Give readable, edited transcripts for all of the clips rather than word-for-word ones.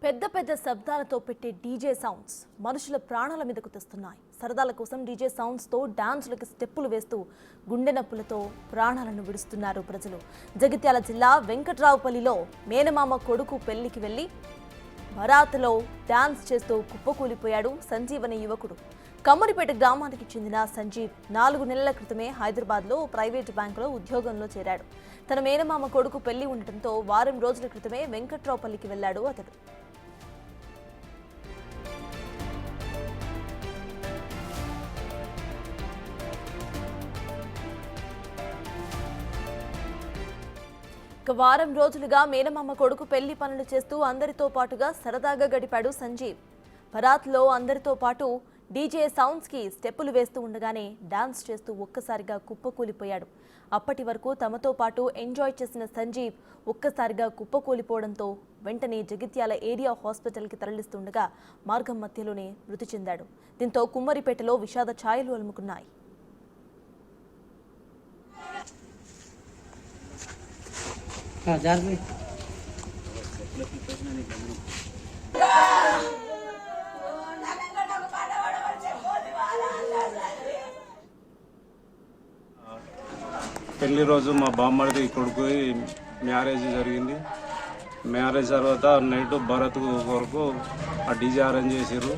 పెద్ద పెద్ద శబ్దాలతో పెట్టే డీజే సౌండ్స్ మనుషుల ప్రాణాల మీదకు తెస్తున్నాయి. సరదాల కోసం డీజే సౌండ్స్ తో డాన్సులకు స్టెప్పులు వేస్తూ గుండె నొప్పులతో ప్రాణాలను విడుస్తున్నారు ప్రజలు. జగిత్యాల జిల్లా వెంకట్రావుపల్లిలో మేనమామ కొడుకు పెళ్లికి వెళ్లి బరాత్లో డాన్స్ చేస్తూ కుప్పకూలిపోయాడు సంజీవ్ అనే యువకుడు. కమ్మరిపేట గ్రామానికి చెందిన సంజీవ్ 4 నెలల క్రితమే హైదరాబాద్లో ప్రైవేటు బ్యాంకులో ఉద్యోగంలో చేరాడు. తన మేనమామ కొడుకు పెళ్లి ఉండటంతో వారం రోజుల క్రితమే వెంకట్రావుపల్లికి వెళ్లాడు అతడు. వారం రోజులుగా మేనమామ కొడుకు పెళ్లి పనులు చేస్తూ అందరితో పాటుగా సరదాగా గడిపాడు సంజీవ్. బరాత్లో అందరితో పాటు డీజే సౌండ్స్ కి స్టెప్పులు వేస్తూ ఉండగానే డాన్స్ చేస్తూ ఒక్కసారిగా కుప్పకూలిపోయాడు. అప్పటి వరకు తమతో పాటు ఎంజాయ్ చేసిన సంజీవ్ ఒక్కసారిగా కుప్పకూలిపోవడంతో వెంటనే జగిత్యాల ఏరియా హాస్పిటల్కి తరలిస్తుండగా మార్గం మధ్యలోనే మృతి చెందాడు. దీంతో కుమ్మరిపేటలో విషాద ఛాయలు అలుముకున్నాయి. పెళ్లి రోజు మా బామ్మడిది కొడుకు మ్యారేజ్ జరిగింది. మ్యారేజ్ తర్వాత నైట్ భరత్ వరకు ఆ డీజే అరేంజ్ చేసారు.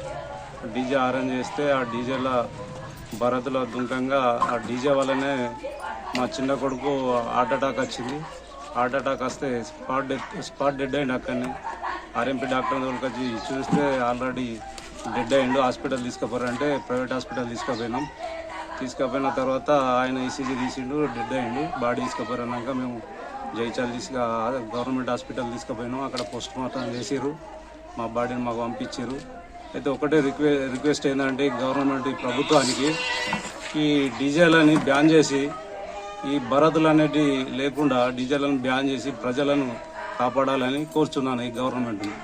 డీజే అరేంజ్ చేస్తే ఆ డీజేల భరత్లో దుంకంగా ఆ డీజే వల్లనే మా చిన్న కొడుకు హార్ట్ అటాక్ వచ్చింది. హార్ట్ అటాక్ వస్తే స్పాట్ డెడ్ అయింది. అక్కడనే ఆర్ఎంపీ డాక్టర్ దగ్గరికి వచ్చి చూస్తే ఆల్రెడీ డెడ్ అయిండు. హాస్పిటల్ తీసుకుపోయారంటే ప్రైవేట్ హాస్పిటల్ తీసుకుపోయిన తర్వాత ఆయన ఈసీజీ తీసిండు, డెడ్ అయిండు. బాడీ తీసుకుపోయినాక మేము జైచాల్ గవర్నమెంట్ హాస్పిటల్ తీసుకుపోయినాం. అక్కడ పోస్ట్ మార్టం చేసిర్రు, మా బాడీని మాకు పంపించారు. అయితే ఒకటే రిక్వెస్ట్ ఏంటంటే గవర్నమెంట్ ప్రభుత్వానికి ఈ డీజేలని బ్యాన్ చేసి ఈ భరతులు అనేటి లేకుండా డీజేలను బ్యాన్ చేసి ప్రజలను కాపాడాలని కోరుచున్నాను ఈ గవర్నమెంట్ని.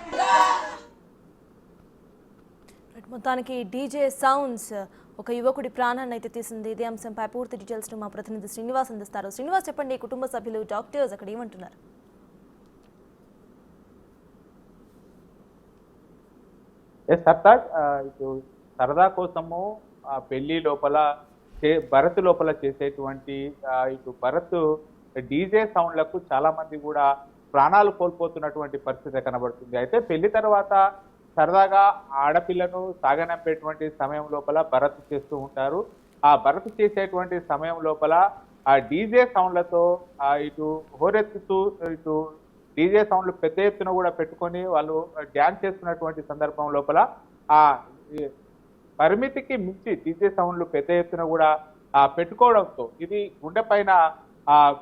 మొత్తానికి డీజే సౌండ్స్ ఒక యువకుడి ప్రాణాన్ని అయితే తీసింది. ఇదే అంశంపై పూర్తి డీటెయిల్స్ మా ప్రతినిధి శ్రీనివాస్ అందిస్తారు. శ్రీనివాస్, చెప్పండి, కుటుంబ సభ్యులు, డాక్టర్స్ అక్కడ ఏమంటున్నారు? ఇటు సరదా కోసము పెళ్లి లోపల భరత్ లోపల చేసేటువంటి ఇటు భరత్ డీజే సౌండ్లకు చాలా మంది కూడా ప్రాణాలు కోల్పోతున్నటువంటి పరిస్థితి కనబడుతుంది. అయితే పెళ్లి తర్వాత సరదాగా ఆడపిల్లను సాగనంపేటువంటి సమయం లోపల భరత్ చేస్తూ ఉంటారు. ఆ భరత్ చేసేటువంటి సమయం లోపల ఆ డీజే సౌండ్లతో ఇటు హోరెత్తుతూ ఇటు డీజే సౌండ్లు పెద్ద ఎత్తున కూడా పెట్టుకొని వాళ్ళు డ్యాన్స్ చేస్తున్నటువంటి సందర్భం లోపల ఆ పరిమితికి మించి డీజే సౌండ్లు పెద్ద ఎత్తున కూడా పెట్టుకోవడంతో ఇది గుండె పైన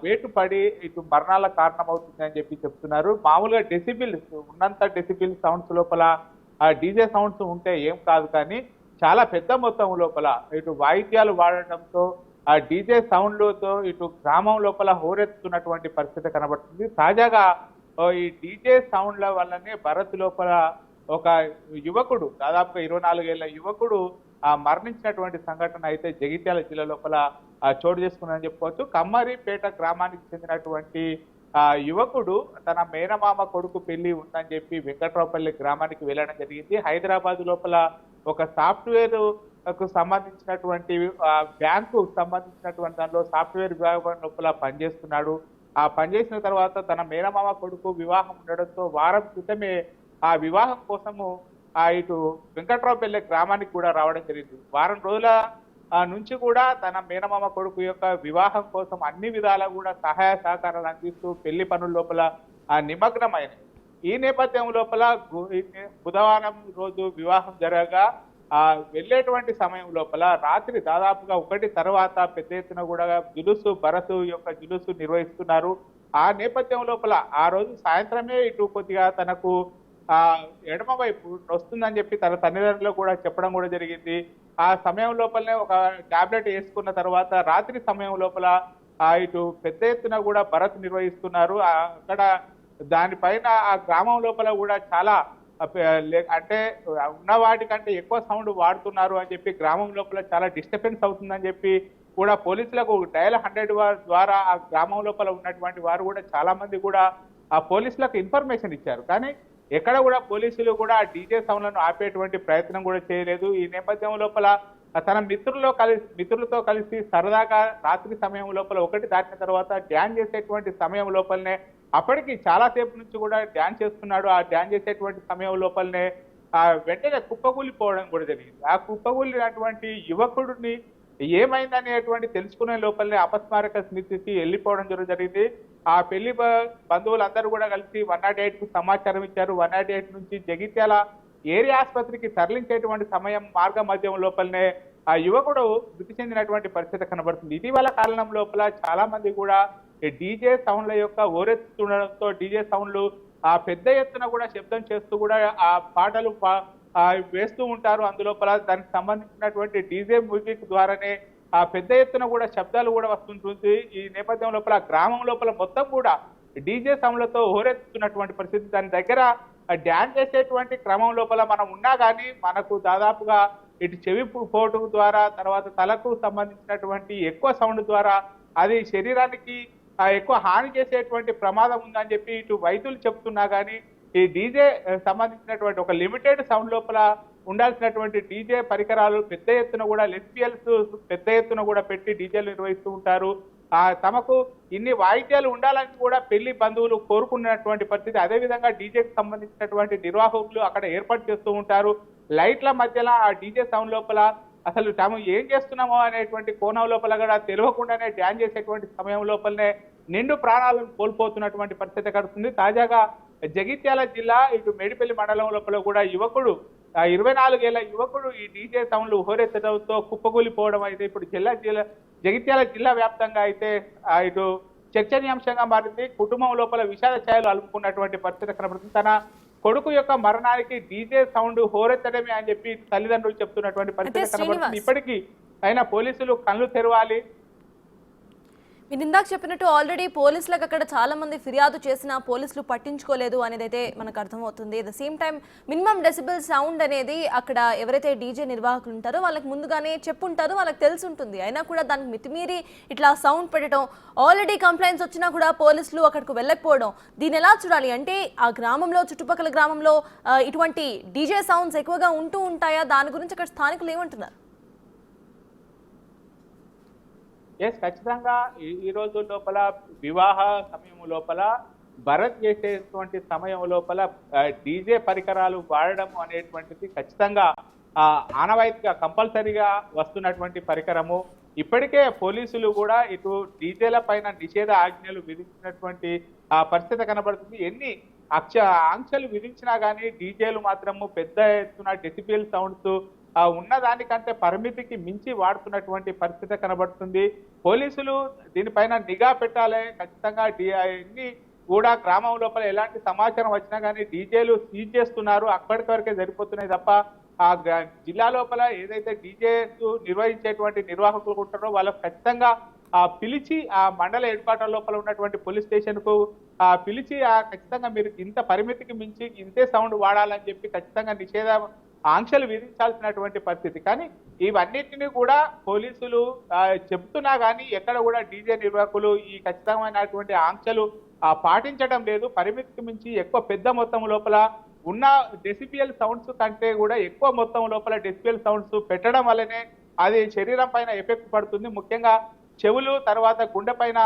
వేటు పడి ఇటు మరణాల కారణమవుతుంది అని చెప్పి చెప్తున్నారు. మామూలుగా డెసిబిల్స్ ఉన్నంత డెసిబిల్ సౌండ్స్ లోపల ఆ డీజే సౌండ్స్ ఉంటే ఏం కాదు, కానీ చాలా పెద్ద మొత్తం లోపల ఇటు వాయిద్యాలు వాడటంతో ఆ డీజే సౌండ్లతో ఇటు గ్రామం లోపల హోరెత్తుతున్నటువంటి పరిస్థితి కనబడుతుంది. తాజాగా ఈ డీజే సౌండ్ల వల్లనే భరత్ లోపల ఒక యువకుడు, దాదాపుగా 24 ఏళ్ల యువకుడు మరణించినటువంటి సంఘటన అయితే జగిత్యాల జిల్లా లోపల చోటు చేసుకున్నారని చెప్పుకోవచ్చు. కమ్మరిపేట గ్రామానికి చెందినటువంటి యువకుడు తన మేనమామ కొడుకు పెళ్లి ఉందని చెప్పి వెంకట్రావుపల్లి గ్రామానికి వెళ్ళడం జరిగింది. హైదరాబాద్ లోపల ఒక సాఫ్ట్వేర్ కు సంబంధించినటువంటి బ్యాంకు సంబంధించినటువంటి దానిలో సాఫ్ట్వేర్ విభాగం లోపల పనిచేస్తున్నాడు. ఆ పనిచేసిన తర్వాత తన మేనమామ కొడుకు వివాహం ఉండడంతో వారం క్రితమే ఆ వివాహం కోసము ఇటు వెంకట్రావుపల్లి గ్రామానికి కూడా రావడం జరిగింది. వారం రోజుల నుంచి కూడా తన మేనమామ కొడుకు యొక్క వివాహం కోసం అన్ని విధాలా కూడా సహాయ సహకారాలు అందిస్తూ పెళ్లి పనుల లోపల నిమగ్నమైనవి. ఈ నేపథ్యం లోపల బుధవారం రోజు వివాహం జరగగా వెళ్ళేటువంటి సమయం లోపల రాత్రి దాదాపుగా 1 తర్వాత పెద్ద ఎత్తున కూడా భరత్ యొక్క జులుసు నిర్వహిస్తున్నారు. ఆ నేపథ్యం లోపల ఆ రోజు సాయంత్రమే ఇటు కొద్దిగా తనకు ఎడమ వైపు వస్తుందని చెప్పి తన తల్లిదండ్రులు కూడా చెప్పడం కూడా జరిగింది. ఆ సమయం లోపలనే ఒక టాబ్లెట్ వేసుకున్న తర్వాత రాత్రి సమయం లోపల ఇటు పెద్ద ఎత్తున కూడా భరత్ నిర్వహిస్తున్నారు. అక్కడ దానిపైన ఆ గ్రామం లోపల కూడా చాలా అంటే ఉన్న వాటికంటే ఎక్కువ సౌండ్ వాడుతున్నారు అని చెప్పి గ్రామం లోపల చాలా డిస్టర్బెన్స్ అవుతుందని చెప్పి కూడా పోలీసులకు డయల్ 100 ద్వారా ఆ గ్రామం లోపల ఉన్నటువంటి వారు కూడా చాలా మంది కూడా ఆ పోలీసులకు ఇన్ఫర్మేషన్ ఇచ్చారు. కానీ ఎక్కడ కూడా పోలీసులు కూడా ఆ డీజే సౌండ్లను ఆపేటువంటి ప్రయత్నం కూడా చేయలేదు. ఈ నేపథ్యం లోపల తన మిత్రులతో కలిసి సరదాగా రాత్రి సమయం లోపల 1 దాటిన తర్వాత డ్యాన్స్ చేసేటువంటి సమయం లోపలనే అప్పటికి చాలాసేపు నుంచి కూడా డ్యాన్స్ చేస్తున్నాడు. ఆ డ్యాన్స్ చేసేటువంటి సమయం లోపలనే వెంటనే కుప్పకూలిపోవడం కూడా జరిగింది. ఆ కుప్పకూలినటువంటి యువకుడిని ఏమైందనేటువంటి తెలుసుకునే లోపలనే అపస్మారక స్థితికి వెళ్ళిపోవడం జరిగింది. ఆ పెళ్లి బంధువులందరూ కూడా కలిసి 108 కు సమాచారం ఇచ్చారు. 108 నుంచి జగిత్యాల ఏరియా ఆసుపత్రికి తరలించేటువంటి సమయం మార్గ మధ్యం లోపలనే ఆ యువకుడు మృతి చెందినటువంటి పరిస్థితి కనబడుతుంది. ఇటీవల కాలం లోపల చాలా మంది కూడా డీజే సౌండ్ల యొక్క ఓరెత్తుండడంతో డీజే సౌండ్లు ఆ పెద్ద ఎత్తున కూడా శబ్దం చేస్తూ కూడా ఆ పాటలు వేస్తూ ఉంటారు. అందులోపల దానికి సంబంధించినటువంటి డీజే మ్యూజిక్ ద్వారానే ఆ పెద్ద ఎత్తున కూడా శబ్దాలు కూడా వస్తుంటుంది. ఈ నేపథ్యం లోపల గ్రామం లోపల మొత్తం కూడా డీజే సౌండ్లతో హోరెత్తుతున్నటువంటి పరిస్థితి. దాని దగ్గర డ్యాన్స్ చేసేటువంటి క్రమం లోపల మనం ఉన్నా కానీ మనకు దాదాపుగా ఇటు చెవి పోటు ద్వారా తర్వాత తలకు సంబంధించినటువంటి ఎక్కువ సౌండ్ ద్వారా అది శరీరానికి ఎక్కువ హాని చేసేటువంటి ప్రమాదం ఉందని చెప్పి ఇటు వైద్యులు చెప్తున్నా కానీ ఈ డీజే సంబంధించినటువంటి ఒక లిమిటెడ్ సౌండ్ లోపల ఉండాల్సినటువంటి డీజే పరికరాలు పెద్ద ఎత్తున కూడా లెస్బియన్స్ పెద్ద ఎత్తున కూడా పెట్టి డీజేలు నిర్వహిస్తూ ఉంటారు. తమకు ఇన్ని వాయిద్యాలు ఉండాలని కూడా పెళ్లి బంధువులు కోరుకున్నటువంటి పరిస్థితి. అదేవిధంగా డీజేకి సంబంధించినటువంటి నిర్వాహకులు అక్కడ ఏర్పాటు చేస్తూ ఉంటారు. లైట్ల మధ్యలో ఆ డీజే సౌండ్ లోపల అసలు తాము ఏం చేస్తున్నామో అనేటువంటి కోణం లోపల కూడా తెలియకుండానే డ్యాన్స్ చేసేటువంటి సమయం లోపలనే నిండు ప్రాణాలను కోల్పోతున్నటువంటి పరిస్థితి కడుతుంది. తాజాగా జగిత్యాల జిల్లా ఇటు మేడిపల్లి మండలం లోపల కూడా యువకుడు 24 ఏళ్ల యువకుడు ఈ డీజే సౌండ్లు హోరెత్తడంతో కుప్పకూలిపోవడం అయితే ఇప్పుడు జగిత్యాల జిల్లా వ్యాప్తంగా అయితే ఇటు చర్చనీయాంశంగా మారింది. కుటుంబం లోపల విషాద ఛాయలు అలుపుకున్నటువంటి పరిస్థితి కనబడుతుంది. తన కొడుకు యొక్క మరణానికి డీజే సౌండ్ హోరెత్తడమే అని చెప్పి తల్లిదండ్రులు చెప్తున్నటువంటి పరిస్థితి కనబడుతుంది. ఇప్పటికీ అయినా పోలీసులు కళ్ళు తెరవాలి. మీరు ఇందాక చెప్పినట్టు ఆల్రెడీ పోలీసులకు అక్కడ చాలా మంది ఫిర్యాదు చేసినా పోలీసులు పట్టించుకోలేదు అనేది అయితే మనకు అర్థమవుతుంది. At the same time minimum decibel sound అనేది అక్కడ ఎవరైతే డీజే నిర్వాహకులు ఉంటారో వాళ్ళకి ముందుగానే చెప్పుంటారు, వాళ్ళకి తెలిసి ఉంటుంది. అయినా కూడా దానికి మితిమీరి ఇట్లా సౌండ్ పెట్టడం, ఆల్రెడీ కంప్లైంట్స్ వచ్చినా కూడా పోలీసులు అక్కడికి వెళ్ళకపోవడం, దీన్ని ఎలా చూడాలి? అంటే ఆ గ్రామంలో చుట్టుపక్కల గ్రామంలో ఇటువంటి డీజే సౌండ్స్ ఎక్కువగా ఉంటూ ఉంటాయా? దాని గురించి అక్కడ స్థానికులు ఏమంటున్నారు? ఖచ్చితంగా ఈ రోజు లోపల వివాహ సమయం లోపల భరత్ చేసేటువంటి సమయం లోపల డీజే పరికరాలు వాడడం అనేటువంటిది ఖచ్చితంగా ఆనవాయితీగా కంపల్సరీగా వస్తున్నటువంటి పరికరము. ఇప్పటికే పోలీసులు కూడా ఇటు డీజేల పైన నిషేధ ఆజ్ఞలు విధించినటువంటి పరిస్థితి కనబడుతుంది. ఎన్ని ఆంక్షలు విధించినా కానీ డీజేలు మాత్రము పెద్ద ఎత్తున డెసిబెల్ సౌండ్స్ ఉన్నదానికంటే పరిమితికి మించి వాడుతున్నటువంటి పరిస్థితి కనబడుతుంది. పోలీసులు దీనిపైన నిఘా పెట్టాలి. ఖచ్చితంగా ఎన్ని కూడా గ్రామం లోపల ఎలాంటి సమాచారం వచ్చినా కానీ డీజేలు సీజ్ చేస్తున్నారు, అక్కడికి వరకే సరిపోతున్నాయి తప్ప ఆ జిల్లా లోపల ఏదైతే డీజేస్ నిర్వహించేటువంటి నిర్వాహకులు ఉంటారో వాళ్ళకు ఖచ్చితంగా పిలిచి ఆ మండల హెడ్ క్వార్టర్ లోపల ఉన్నటువంటి పోలీస్ స్టేషన్ కు పిలిచి ఖచ్చితంగా మీరు ఇంత పరిమితికి మించి ఇంతే సౌండ్ వాడాలని చెప్పి ఖచ్చితంగా నిషేధ ఆంక్షలు విధించాల్సినటువంటి పరిస్థితి. కానీ ఇవన్నిటిని కూడా పోలీసులు చెప్తున్నా కానీ ఎక్కడ కూడా డీజే నిర్వాహకులు ఈ ఖచ్చితమైనటువంటి ఆంక్షలు పాటించడం లేదు. పరిమితికి మించి ఎక్కువ పెద్ద మొత్తం లోపల ఉన్న డెసిబియల్ సౌండ్స్ కంటే కూడా ఎక్కువ మొత్తం లోపల డెసిబియల్ సౌండ్స్ పెట్టడం వల్లనే అది శరీరం పైన ఎఫెక్ట్ పడుతుంది. ముఖ్యంగా చెవులు తర్వాత గుండె పైన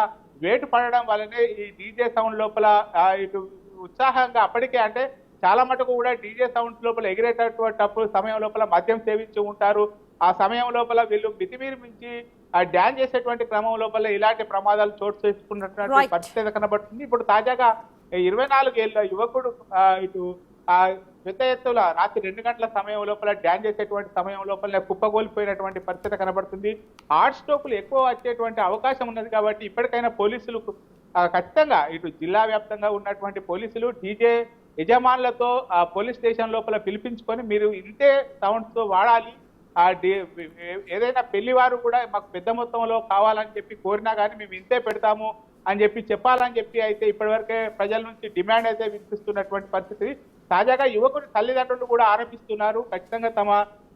వేటు పడడం వల్లనే ఈ డీజే సౌండ్ లోపల ఇటు ఉత్సాహంగా అప్పటికే అంటే చాలా మటుకు కూడా డీజే సౌండ్స్ లోపల ఎగిరేటటువంటి సమయం లోపల మద్యం సేవించి ఉంటారు. ఆ సమయం లోపల వీళ్ళు మితిమీరి మించి డ్యాన్స్ చేసేటువంటి క్రమం లోపల ఇలాంటి ప్రమాదాలు చోటు చేసుకున్నటువంటి పరిస్థితి కనబడుతుంది. ఇప్పుడు తాజాగా 24 ఏళ్ల యువకుడు ఇటు పెద్ద ఎత్తుల రాత్రి 2 గంటల సమయం లోపల డ్యాన్స్ చేసేటువంటి సమయం లోపల కుప్పగోలిపోయినటువంటి పరిస్థితి కనబడుతుంది. హార్ట్ స్ట్రోకులు ఎక్కువ వచ్చేటువంటి అవకాశం ఉన్నది కాబట్టి ఇప్పటికైనా పోలీసులు ఖచ్చితంగా ఇటు జిల్లా వ్యాప్తంగా ఉన్నటువంటి పోలీసులు డీజే యజమానులతో పోలీస్ స్టేషన్ లోపల పిలిపించుకొని మీరు ఇంతే సౌండ్స్ వాడాలి, ఏదైనా పెళ్లివారు కూడా మాకు పెద్ద మొత్తంలో కావాలని చెప్పి కోరినా కానీ మేము ఇంతే పెడతాము అని చెప్పి చెప్పాలని చెప్పి అయితే ఇప్పటివరకే ప్రజల నుంచి డిమాండ్ అయితే వినిపిస్తున్నటువంటి పరిస్థితి. తాజాగా యువకుడి తల్లిదండ్రులు కూడా ఆరోపిస్తున్నారు. ఖచ్చితంగా తమ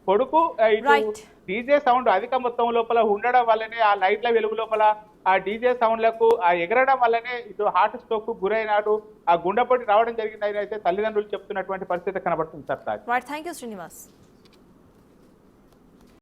కొడుకు ఇటు Right. డీజే సౌండ్ అధిక మొత్తం లోపల ఉండడం వల్లనే ఆ లైట్ల వెలుగు లోపల ఆ డీజే సౌండ్లకు ఆ ఎగరడం వల్లనే ఇటు హార్ట్ స్ట్రోక్ గురైనాడు, ఆ గుండెపోటు రావడం జరిగింది అని అయితే తల్లిదండ్రులు చెప్తున్నటువంటి పరిస్థితి కనబడుతుంది sir. Right, thank you Srinivas.